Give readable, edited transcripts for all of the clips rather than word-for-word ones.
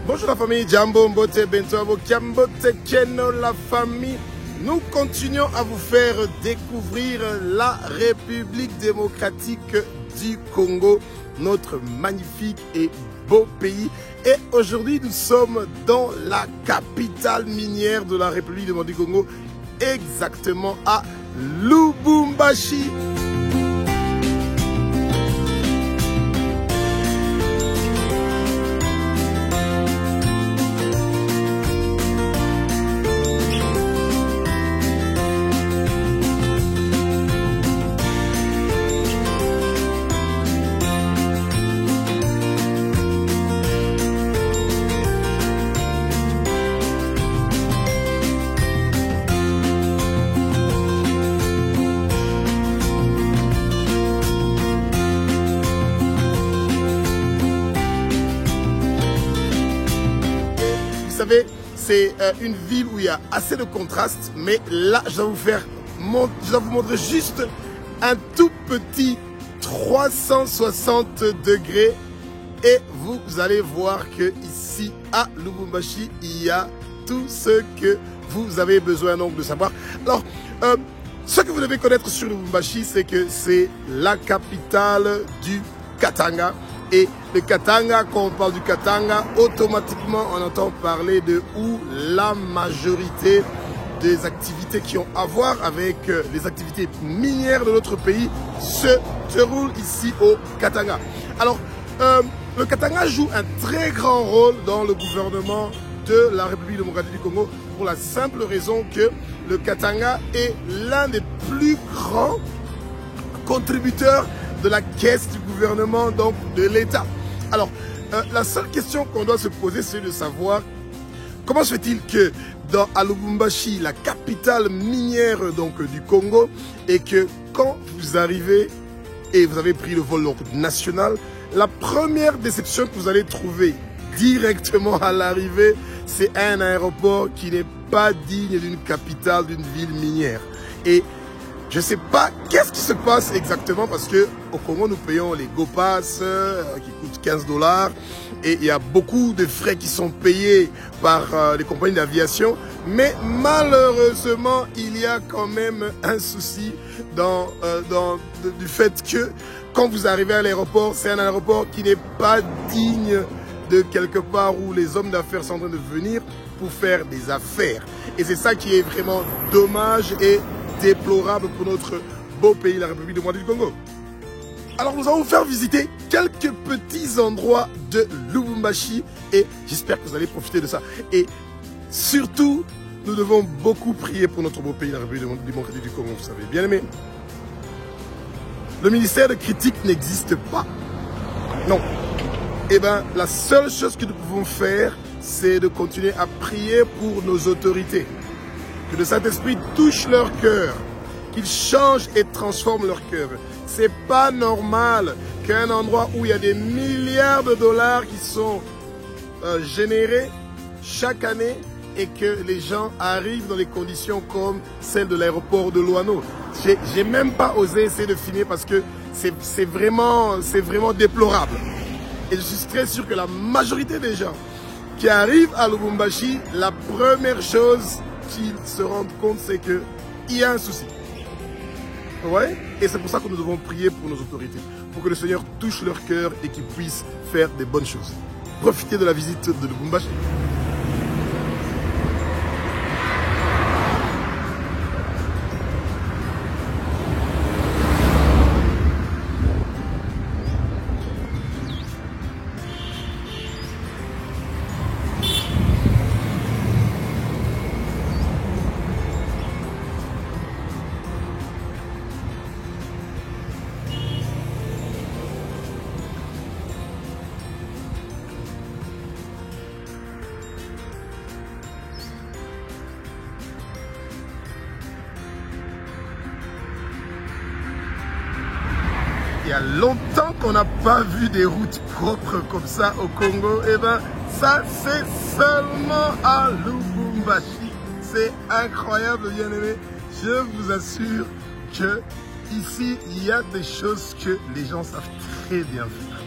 Bonjour la famille, Jambo Mbote Bentoabo, Kiambote Keno la famille. Nous continuons à vous faire découvrir la République démocratique du Congo, notre magnifique et beau pays. Et aujourd'hui, nous sommes dans la capitale minière de la République démocratique du Congo, exactement à Lubumbashi. Vous savez, c'est une ville où il y a assez de contrastes, mais là, je vais vous montrer juste un tout petit 360 degrés et vous allez voir que ici à Lubumbashi, il y a tout ce que vous avez besoin donc de savoir. Alors, ce que vous devez connaître sur Lubumbashi, c'est que c'est la capitale du Katanga. Et le Katanga, quand on parle du Katanga, automatiquement on entend parler de où la majorité des activités qui ont à voir avec les activités minières de notre pays se déroulent ici au Katanga. Alors, le Katanga joue un très grand rôle dans le gouvernement de la République démocratique du Congo pour la simple raison que le Katanga est l'un des plus grands contributeurs de la caisse du gouvernement, donc de l'État. Alors, la seule question qu'on doit se poser, c'est de savoir comment se fait-il que à Lubumbashi, la capitale minière donc, du Congo, et que quand vous arrivez et vous avez pris le vol national, la première déception que vous allez trouver directement à l'arrivée, c'est un aéroport qui n'est pas digne d'une capitale, d'une ville minière. Et je ne sais pas qu'est-ce qui se passe exactement parce que au Congo, nous payons les GoPass qui coûtent 15 $. Et il y a beaucoup de frais qui sont payés par les compagnies d'aviation. Mais malheureusement, il y a quand même un souci du fait que quand vous arrivez à l'aéroport, c'est un aéroport qui n'est pas digne de quelque part où les hommes d'affaires sont en train de venir pour faire des affaires. Et c'est ça qui est vraiment dommage et déplorable pour notre beau pays, la République démocratique du Congo. Alors nous allons vous faire visiter quelques petits endroits de Lubumbashi et j'espère que vous allez profiter de ça. Et surtout, nous devons beaucoup prier pour notre beau pays, la République démocratique du Congo, vous savez, bien aimé. Le ministère de critique n'existe pas. Non. Eh bien, la seule chose que nous pouvons faire, c'est de continuer à prier pour nos autorités. Que le Saint-Esprit touche leur cœur, qu'il change et transforme leur cœur. C'est pas normal qu'un endroit où il y a des milliards de dollars qui sont générés chaque année et que les gens arrivent dans des conditions comme celles de l'aéroport de Loano. J'ai même pas osé essayer de filmer parce que c'est vraiment déplorable. Et je suis très sûr que la majorité des gens qui arrivent à Lubumbashi, la première chose qu'ils se rendent compte, c'est qu'il y a un souci. Ouais? Et c'est pour ça que nous devons prier pour nos autorités, pour que le Seigneur touche leur cœur et qu'ils puissent faire des bonnes choses. Profitez de la visite de Lubumbashi. Il y a longtemps qu'on n'a pas vu des routes propres comme ça au Congo. Et bien, ça, c'est seulement à Lubumbashi. C'est incroyable, bien aimé. Je vous assure que ici, il y a des choses que les gens savent très bien faire.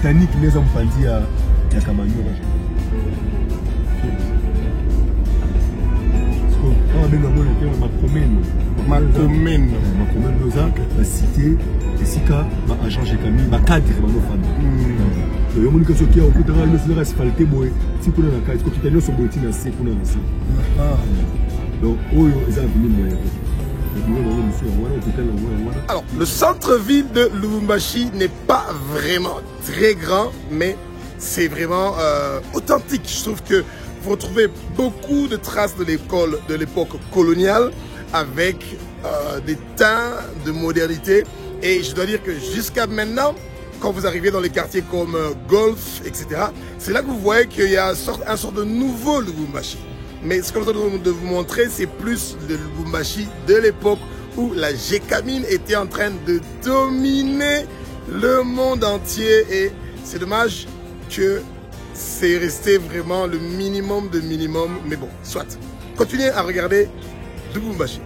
botanique les hommes pandi à Kamanyo. Makomeno. La cité, et si ma agent j'ai camille, ma cadre, ma femme. Le monde que ce qui a au bout de la maison asphaltée, si vous avez un cadre, tu as son bottine assez pour lancer. Donc, ils ont venu. Alors, le centre-ville de Lubumbashi n'est pas vraiment très grand, mais c'est vraiment authentique. Je trouve que vous retrouvez beaucoup de traces de l'école de l'époque coloniale avec des teints de modernité. Et je dois dire que jusqu'à maintenant, quand vous arrivez dans les quartiers comme Golf, etc., c'est là que vous voyez qu'il y a un sort de nouveau Lubumbashi. Mais ce que je suis en train de vous montrer, c'est plus le Lubumbashi de l'époque où la Gécamine était en train de dominer le monde entier. Et c'est dommage que c'est resté vraiment le minimum de minimum. Mais bon, soit. Continuez à regarder Lubumbashi.